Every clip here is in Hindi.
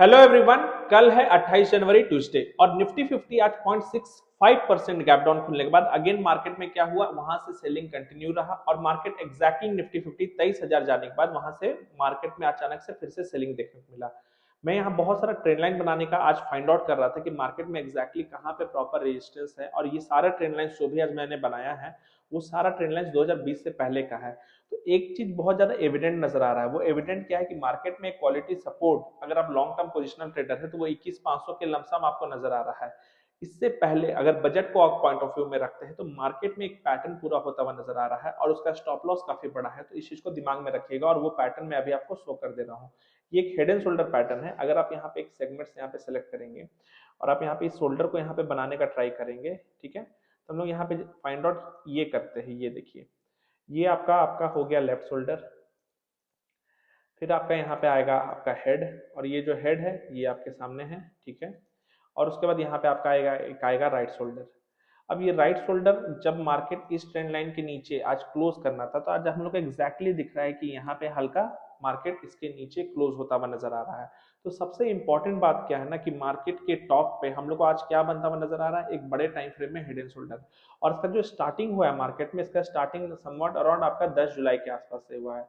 Hello everyone. कल है 28 जनवरी ट्यूसडे और निफ्टी 50 आज 0.65% गैप डाउन खुलने के बाद अगेन मार्केट में क्या हुआ, वहां से सेलिंग कंटिन्यू रहा और मार्केट एग्जैक्टली निफ्टी 50 23,000 जाने के बाद वहां से मार्केट में अचानक से फिर से सेलिंग देखने को मिला। मैं यहाँ बहुत सारा ट्रेंड लाइन बनाने का आज फाइंड आउट कर रहा था कि मार्केट में एग्जैक्टली कहाँ पे प्रॉपर रेजिस्टेंस है, और ये सारा ट्रेंड लाइन जो भी आज मैंने बनाया है वो सारा ट्रेंड लाइन 2020 से पहले का है। तो एक चीज बहुत ज्यादा एविडेंट नजर आ रहा है, वो एविडेंट क्या है कि मार्केट में क्वालिटी सपोर्ट, अगर आप लॉन्ग टर्म पोजिशनल ट्रेडर है तो वो 21,500 के लमसम आपको नजर आ रहा है। इससे पहले अगर बजट को आप पॉइंट ऑफ व्यू में रखते हैं तो मार्केट में एक पैटर्न पूरा होता हुआ नजर आ रहा है और उसका स्टॉप लॉस काफी बड़ा है, तो इस चीज को दिमाग में रखिएगा और वो पैटर्न मैं अभी आपको शो कर दे रहा हूँ। ये एक हेड एंड शोल्डर पैटर्न है। अगर आप यहाँ पे एक सेगमेंट यहाँ पे सेलेक्ट करेंगे और आप यहाँ पे इस शोल्डर को यहाँ पे बनाने का ट्राई करेंगे, ठीक है, तो हम लोग यहाँ पे फाइंड आउट ये करते हैं। ये देखिए, ये आपका आपका हो गया लेफ्ट शोल्डर। फिर आपका यहाँ पे आएगा आपका हेड, और ये जो हेड है ये आपके सामने है, ठीक है। और उसके बाद यहाँ पे आपका आएगा एक आएगा राइट शोल्डर। अब ये राइट शोल्डर जब मार्केट इस ट्रेंड लाइन के नीचे आज क्लोज करना था, तो आज हम लोग को एग्जैक्टली दिख रहा है कि यहाँ पे हल्का मार्केट इसके नीचे क्लोज होता हुआ नजर आ रहा है। तो सबसे इंपॉर्टेंट बात क्या है ना कि मार्केट के टॉप पे हम लोग को आज क्या बनता हुआ नजर आ रहा है, एक बड़े टाइम फ्रेम में हेड एंड शोल्डर। और इसका जो स्टार्टिंग हुआ है मार्केट में, इसका स्टार्टिंग समवॉट अराउंड आपका 10 जुलाई के आसपास से हुआ है।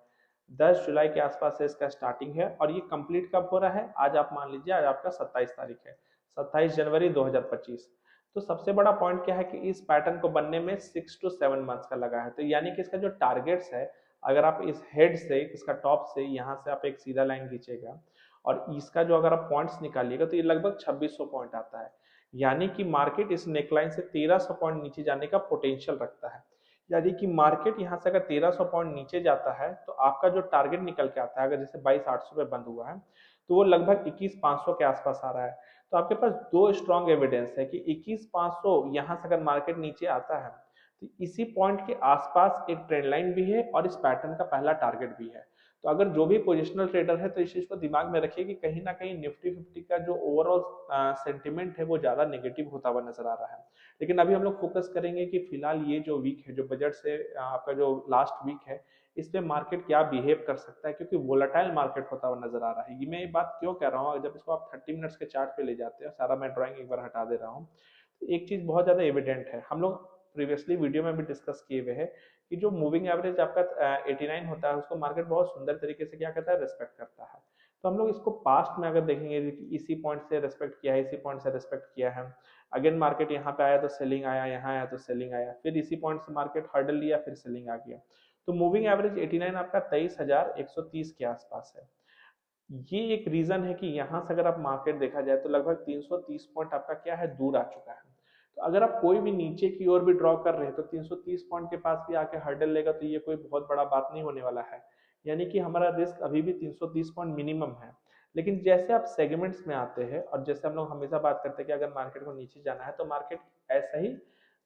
10 जुलाई के आसपास से इसका स्टार्टिंग है और ये कंप्लीट कब हो रहा है, आज आप मान लीजिए आज आपका 27 तारीख है, 27 जनवरी 2025। तो सबसे बड़ा पॉइंट क्या है कि इस पैटर्न को बनने में 6 to 7 मंथ्स का लगा है। तो यानी कि इसका जो टारगेट्स है, अगर आप इस हेड से इसका टॉप से यहाँ से आप एक सीधा लाइन खींचेगा और इसका जो अगर आप पॉइंट्स निकालिएगा तो ये लगभग 2600 पॉइंट आता है। यानी कि मार्केट इस नेकलाइन से 1300 पॉइंट नीचे जाने का पोटेंशियल रखता है। यानी कि मार्केट यहाँ से अगर 1300 पॉइंट नीचे जाता है तो आपका जो टारगेट निकल के आता है, अगर जैसे 22,800 पे बंद हुआ है तो वो लगभग 21,500 के आसपास आ रहा है। तो आपके पास दो स्ट्रॉन्ग एविडेंस है कि 21,500 यहाँ से अगर मार्केट नीचे आता है तो इसी पॉइंट के आसपास एक ट्रेंड लाइन भी है और इस पैटर्न का पहला टारगेट भी है। तो अगर जो भी पोजिशनल ट्रेडर है तो इस चीज को दिमाग में रखिए कि कहीं ना कहीं निफ्टी 50 का जो ओवरऑल सेंटिमेंट है वो ज्यादा नेगेटिव होता हुआ नजर आ रहा है। लेकिन अभी हम लोग फोकस करेंगे कि फिलहाल ये जो वीक है, जो बजट से आपका जो लास्ट वीक है, इस पे मार्केट क्या बिहेव कर सकता है, क्योंकि वोलेटाइल मार्केट होता हुआ नजर आ रहा है। ये मैं ये बात क्यों कह रहा हूँ, जब इसको आप 30 मिनट्स के चार्ट पे ले जाते हैं, सारा मैं ड्राइंग एक बार हटा दे रहा हूँ, तो एक चीज बहुत ज्यादा एविडेंट है, हम लोग प्रीवियसली वीडियो में भी डिस्कस किए हुए हैं कि जो मूविंग एवरेज आपका 89 होता है उसको मार्केट बहुत सुंदर तरीके से क्या करता है, रेस्पेक्ट करता है। तो हम लोग इसको पास्ट में अगर देखेंगे कि इसी पॉइंट से रेस्पेक्ट किया है, इसी पॉइंट से रेस्पेक्ट किया है, अगेन मार्केट यहाँ पे आया तो सेलिंग आया, यहाँ आया तो सेलिंग आया, फिर इसी पॉइंट से मार्केट हर्डल लिया, फिर सेलिंग आ गया। तो मूविंग एवरेज 89 आपका 23,130 के आसपास है। ये एक रीजन है कि यहाँ से अगर आप मार्केट देखा जाए तो लगभग 330 पॉइंट आपका क्या है, दूर आ चुका है। तो अगर आप कोई भी नीचे की ओर भी ड्रॉ कर रहे हैं तो 330 पॉइंट के पास भी आके हर्डल लेगा तो ये कोई बहुत बड़ा बात नहीं होने वाला है। यानी कि हमारा रिस्क अभी भी 330 पॉइंट मिनिमम है। लेकिन जैसे आप सेगमेंट्स में आते हैं और जैसे हम लोग हमेशा बात करते हैं कि अगर मार्केट को नीचे जाना है तो मार्केट ऐसा ही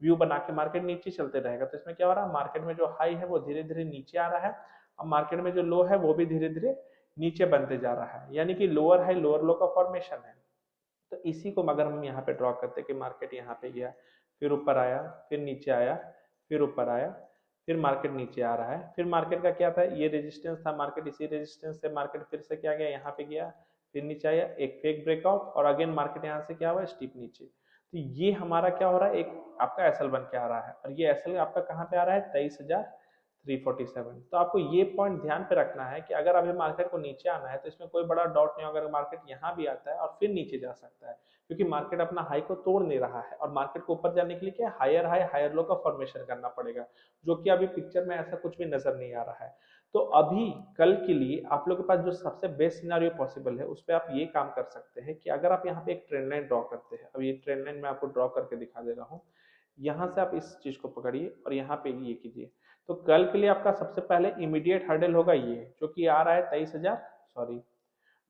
व्यू बना के मार्केट नीचे चलते रहेगा। तो इसमें क्या हो रहा है, मार्केट में जो हाई है वो धीरे धीरे नीचे आ रहा है और मार्केट में जो लो है वो भी धीरे धीरे नीचे बनते जा रहा है। यानी कि लोअर हाई लोअर लो का फॉर्मेशन है। तो इसी को अगर हम यहाँ पे ड्रॉ करते कि मार्केट यहाँ पे गया, फिर ऊपर आया, फिर नीचे आया, फिर ऊपर आया, फिर मार्केट नीचे आ रहा है, फिर मार्केट का क्या था, ये रेजिस्टेंस था, मार्केट इसी रेजिस्टेंस से मार्केट फिर से क्या गया, यहाँ पे गया, फिर नीचे आया, एक फेक ब्रेकआउट और अगेन मार्केट यहाँ से क्या हुआ, स्टीप नीचे। तो ये हमारा क्या हो रहा है, एक आपका एसएल बन के आ रहा है और ये एसएल आपका कहाँ पे आ रहा है, 23,347। तो आपको ये पॉइंट ध्यान पे रखना है कि अगर अभी मार्केट को नीचे आना है तो इसमें कोई बड़ा डाउट नहीं, अगर मार्केट यहाँ भी आता है और फिर नीचे जा सकता है, क्योंकि मार्केट अपना हाई को तोड़ नहीं रहा है और मार्केट को ऊपर जाने के लिए क्या हायर हाई हायर लो का फॉर्मेशन करना पड़ेगा, जो कि अभी पिक्चर में ऐसा कुछ भी नजर नहीं आ रहा है। तो अभी कल के लिए आप लोग के पास जो सबसे बेस्ट सिनारियो पॉसिबल है उस पर आप ये काम कर सकते हैं कि अगर आप यहाँ पे एक ट्रेंड लाइन ड्रॉ करते हैं, अब ये ट्रेंड लाइन मैं आपको ड्रॉ करके दिखा दे रहा हूँ, यहाँ से आप इस चीज को पकड़िए और यहाँ पे ये कीजिए। तो कल के लिए आपका सबसे पहले इमीडिएट हर्डल होगा ये, जो कि आ रहा है 23,000, सॉरी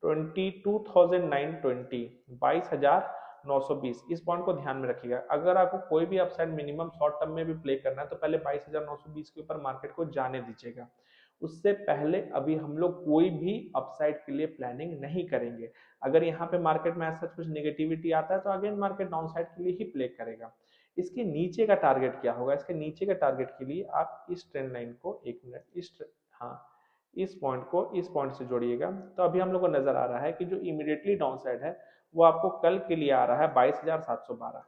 22,920, 22,920। इस पॉइंट को ध्यान में रखिएगा। अगर आपको कोई भी अपसाइड मिनिमम शॉर्ट टर्म में भी प्ले करना है तो पहले 22,920 के ऊपर मार्केट को जाने दीजिएगा। उससे पहले अभी हम लोग कोई भी अपसाइड के लिए प्लानिंग नहीं करेंगे। अगर यहाँ पे मार्केट में ऐसा कुछ नेगेटिविटी आता है तो अगेन मार्केट डाउन साइड के लिए ही प्ले करेगा। इसके नीचे का टारगेट क्या होगा, इसके नीचे का टारगेट के लिए आप इस ट्रेंड लाइन को एक मिनट हाँ, इस पॉइंट को इस पॉइंट से जोड़िएगा तो अभी हम लोग को नजर आ रहा है कि जो इमीडिएटली डाउन साइड है वो आपको कल के लिए आ रहा है 22,712,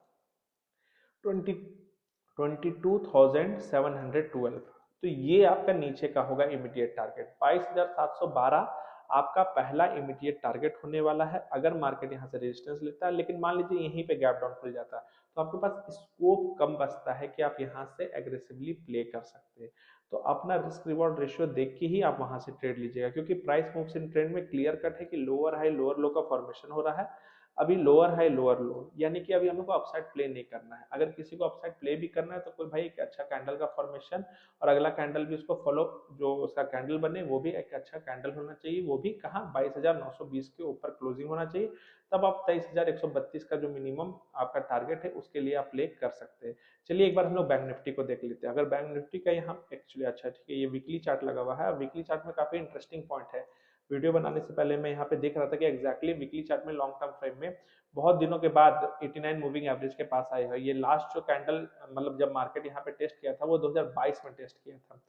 22,712। तो ये आपका नीचे का होगा इमीडिएट टारगेट। 22,712 आपका पहला इमीडिएट टारगेट होने वाला है अगर मार्केट यहाँ से रेजिस्टेंस लेता है। लेकिन मान लीजिए यहीं पे गैप डाउन खुल जाता है तो आपके पास स्कोप कम बचता है कि आप यहाँ से एग्रेसिवली प्ले कर सकते हैं। तो अपना रिस्क रिवॉर्ड रेशियो देख के ही आप वहां से ट्रेड लीजिएगा, क्योंकि प्राइस मूव्स इन ट्रेंड में क्लियर कट है कि लोअर हाई लोअर लो का फॉर्मेशन हो रहा है। अभी लोअर हाई लोअर लो, यानी कि अभी हम लोग को अपसाइड प्ले नहीं करना है। अगर किसी को अपसाइड प्ले भी करना है तो कोई भाई एक अच्छा कैंडल का फॉर्मेशन और अगला कैंडल भी उसको फॉलो, जो उसका कैंडल बने वो भी एक अच्छा कैंडल होना चाहिए, वो भी कहाँ 22,920 के ऊपर क्लोजिंग होना चाहिए। तब आप 23,132 का जो मिनिमम आपका टारगेट है उसके लिए आप प्ले कर सकते हैं। चलिए एक बार हम लोग बैंक निफ्टी को देख लेते हैं। अगर बैंक निफ्टी का यहाँ एक्चुअली अच्छा ठीक है, ये वीकली चार्ट लगा हुआ है। वीकली चार्ट में काफी इंटरेस्टिंग पॉइंट है। वीडियो बनाने से पहले मैं यहाँ पे देख रहा था कि एग्जैक्टली वीकली चार्ट में लॉन्ग टर्म फ्रेम में बहुत दिनों के बाद 89 मूविंग एवरेज के पास आए हैं। ये लास्ट जो कैंडल मतलब जब मार्केट यहाँ पे टेस्ट किया था वो 2022 में टेस्ट किया था।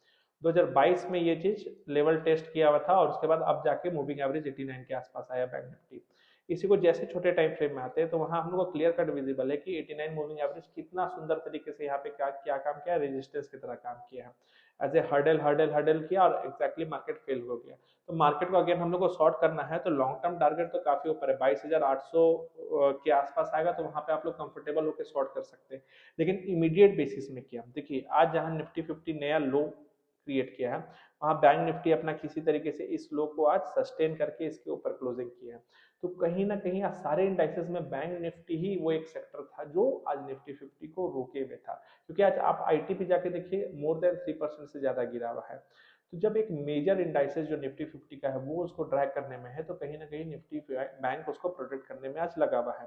2022 में ये चीज लेवल टेस्ट किया हुआ था और उसके बाद अब जाके मूविंग एवरेज 89 के आसपास आया बैंक निफ्टी। इसी को जैसे छोटे टाइम फ्रेम में आते हैं तो वहां हम लोग को क्लियर कट विजिबल है कि 89 मूविंग एवरेज कितना सुंदर तरीके से यहाँ पे क्या क्या काम किया, रेजिस्टेंस की तरह काम किया है। As a hurdle hurdle hurdle किया और एग्जैक्टली मार्केट फेल हो गया। तो मार्केट को अगेन हम लोग को शॉर्ट करना है तो लॉन्ग टर्म टारगेट तो काफी ऊपर है, 22,800 के आसपास आएगा तो वहां पे आप लोग कंफर्टेबल होकर शॉर्ट कर सकते हैं। लेकिन इमीडिएट बेसिस में किया, देखिए आज जहां निफ्टी 50 नया लो क्रिएट किया है वहां बैंक निफ्टी अपना किसी तरीके से इस लो को आज सस्टेन करके इसके ऊपर क्लोजिंग किया है। तो कहीं ना कहीं आज सारे इंडाइसेस में बैंक निफ्टी ही वो एक सेक्टर था जो आज निफ्टी 50 को रोके हुए था, क्योंकि आज आप आईटी पे जाके देखिए मोर देन 3% से ज्यादा गिरा हुआ है। तो जब एक मेजर इंडाइसेस जो निफ्टी 50 का है वो उसको ड्रैग करने में है तो कहीं ना कहीं निफ्टी बैंक उसको प्रोटेक्ट करने में आज लगा हुआ है।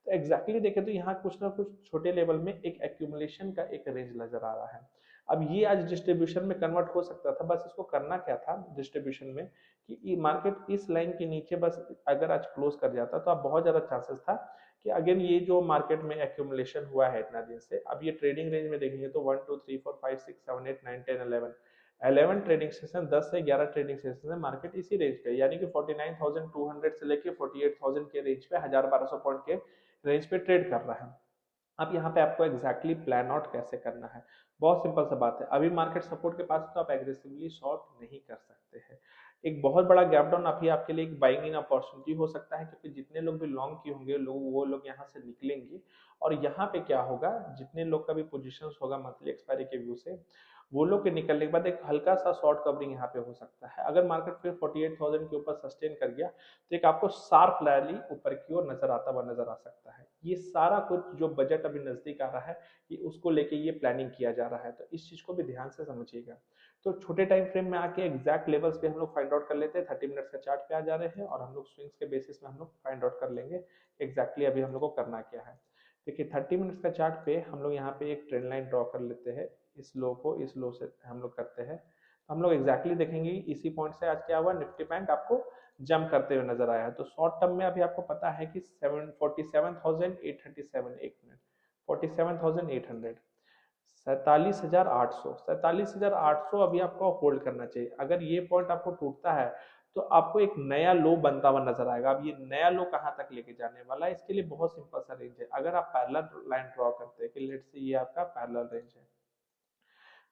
तो एग्जैक्टली देखें तो यहाँ कुछ ना कुछ छोटे लेवल में एक एक्यूमुलेशन का एक रेंज नजर आ रहा है। अब ये आज डिस्ट्रीब्यूशन में कन्वर्ट हो सकता था, बस इसको करना क्या था डिस्ट्रीब्यूशन में कि मार्केट इस लाइन के नीचे बस अगर आज क्लोज कर जाता तो अब बहुत ज्यादा चांसेस था कि अगेन ये जो मार्केट में एक्यूमुलेशन हुआ है इतना दिन से, अब ये ट्रेडिंग रेंज में देखेंगे तो 1 2 3 4 5 6 7 8 9 10 11 11 ट्रेडिंग सेशन, 10 से 11 ट्रेडिंग सेशन में मार्केट इसी रेंज पे, यानी कि 49,200 से लेके 48,000 के रेंज पे 1,000-1,200 पॉइंट के रेंज पे ट्रेड कर रहा है। अब यहाँ पे आपको एग्जैक्टली प्लान आउट कैसे करना है, बहुत सिंपल सा बात है। अभी मार्केट सपोर्ट के पास तो आप एग्रेसिवली शॉर्ट नहीं कर सकते हैं। एक बहुत बड़ा गैप डाउन अभी आपके लिए एक बाइंग इन अपॉर्चुनिटी हो सकता है, क्योंकि जितने लोग भी लॉन्ग किए होंगे लोग वो लोग यहाँ से निकलेंगे। और यहाँ पे क्या होगा, जितने लोग का भी पोजीशंस होगा मंथली एक्सपायरी के व्यू से वो लोग के निकलने के बाद एक हल्का सा शॉर्ट कवरिंग यहाँ पे हो सकता है। अगर मार्केट फिर 48,000 के ऊपर सस्टेन कर गया तो एक आपको शार्प रैली ऊपर की ओर नजर आता हुआ नजर आ सकता है। ये सारा कुछ जो बजट अभी नजदीक आ रहा है कि उसको लेके ये प्लानिंग किया जा रहा है, तो इस चीज को भी ध्यान से समझिएगा। तो छोटे टाइम फ्रेम में आके एग्जैक्ट लेवल्स पे हम लोग फाइंड आउट कर लेते हैं। 30 मिनट्स का चार्ट पे आ जा रहे हैं और हम लोग स्विंग्स के बेसिस में हम लोग फाइंड आउट कर लेंगे एग्जैक्टली अभी हम लोग को करना क्या है। देखिए 30 मिनट्स का चार्ट पे हम लोग यहाँ पे एक ट्रेंड लाइन ड्रॉ कर लेते हैं। इस लो को इस लो से हम लोग करते हैं तो हम लोग एग्जैक्टली देखेंगे इसी पॉइंट से आज क्या हुआ, निफ्टी बैंक आपको जंप करते हुए नजर आया है। तो शॉर्ट टर्म में अभी आपको पता है कि 47,837 एक मिनट 47,800 47,800 अभी आपको होल्ड करना चाहिए। अगर ये पॉइंट आपको टूटता है तो आपको एक नया लो बनता हुआ नजर आएगा। अब ये नया लो कहां तक लेके जाने वाला है, इसके लिए बहुत सिंपल सा रेंज है। अगर आप पैरेलल लाइन ड्रॉ करते हैं कि लेट्स से ये आपका पैरेलल रेंज है,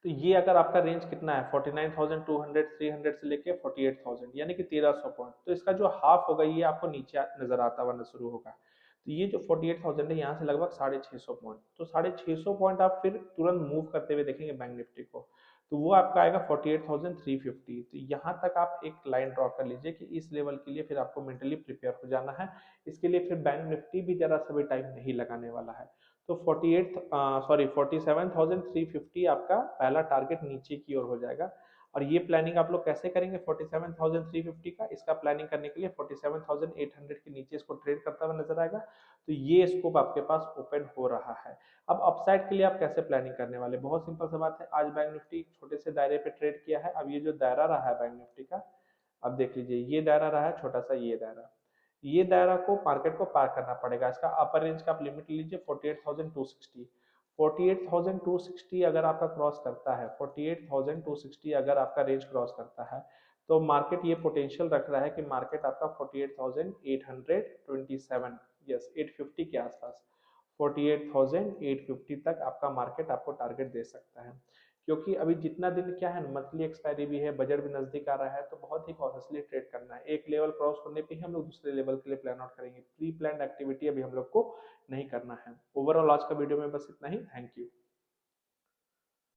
तो ये अगर आपका रेंज कितना है 49,200 300 से लेके 48,000 यानी कि 1,300 पॉइंट, तो इसका जो हाफ होगा ये आपको नीचे नजर आता हुआ शुरू होगा। तो ये जो 48,000 है यहाँ से लगभग 650 पॉइंट, तो 650 पॉइंट आप फिर तुरंत मूव करते हुए देखेंगे बैंक निफ्टी को, तो वो आपका आएगा 48,350। तो यहाँ तक आप एक लाइन ड्रॉ कर लीजिए कि इस लेवल के लिए फिर आपको मेंटली प्रिपेयर हो जाना है। इसके लिए फिर बैंक निफ्टी भी जरा सा भी टाइम नहीं लगाने वाला है। तो 47,350 आपका पहला टारगेट नीचे की ओर हो जाएगा। और ये प्लानिंग आप लोग कैसे करेंगे 47,350 का, इसका प्लानिंग करने के लिए 47,800 के नीचे इसको ट्रेड करता हुआ नजर आएगा। तो ये स्कोप आपके पास ओपन हो रहा है। अब अपसाइड के लिए आप कैसे प्लानिंग करने वाले, बहुत सिंपल सा बात है। आज बैंक निफ्टी छोटे से दायरे पे ट्रेड किया है। अब ये जो दायरा रहा है बैंक निफ्टी का, अब देख लीजिए ये दायरा रहा है छोटा सा, ये दायरा को मार्केट को पार करना पड़ेगा। इसका अपर रेंज का आप लिमिट लीजिए 48,260। 48,260 अगर आपका क्रॉस करता है, 48,260 अगर आपका रेंज क्रॉस करता है तो मार्केट ये पोटेंशियल रख रहा है कि मार्केट आपका 48,827, यस 850 के आसपास, 48,850 तक आपका मार्केट आपको टारगेट दे सकता है। क्योंकि अभी जितना दिन क्या है, मंथली एक्सपायरी भी है, बजट भी नजदीक आ रहा है, तो बहुत ही कॉशियसली ट्रेड करना है। एक लेवल क्रॉस होने पे ही हम लोग दूसरे लेवल के लिए प्लान आउट करेंगे। प्री प्लान एक्टिविटी अभी हम लोग को नहीं करना है। ओवरऑल आज का वीडियो में बस इतना ही। Thank you.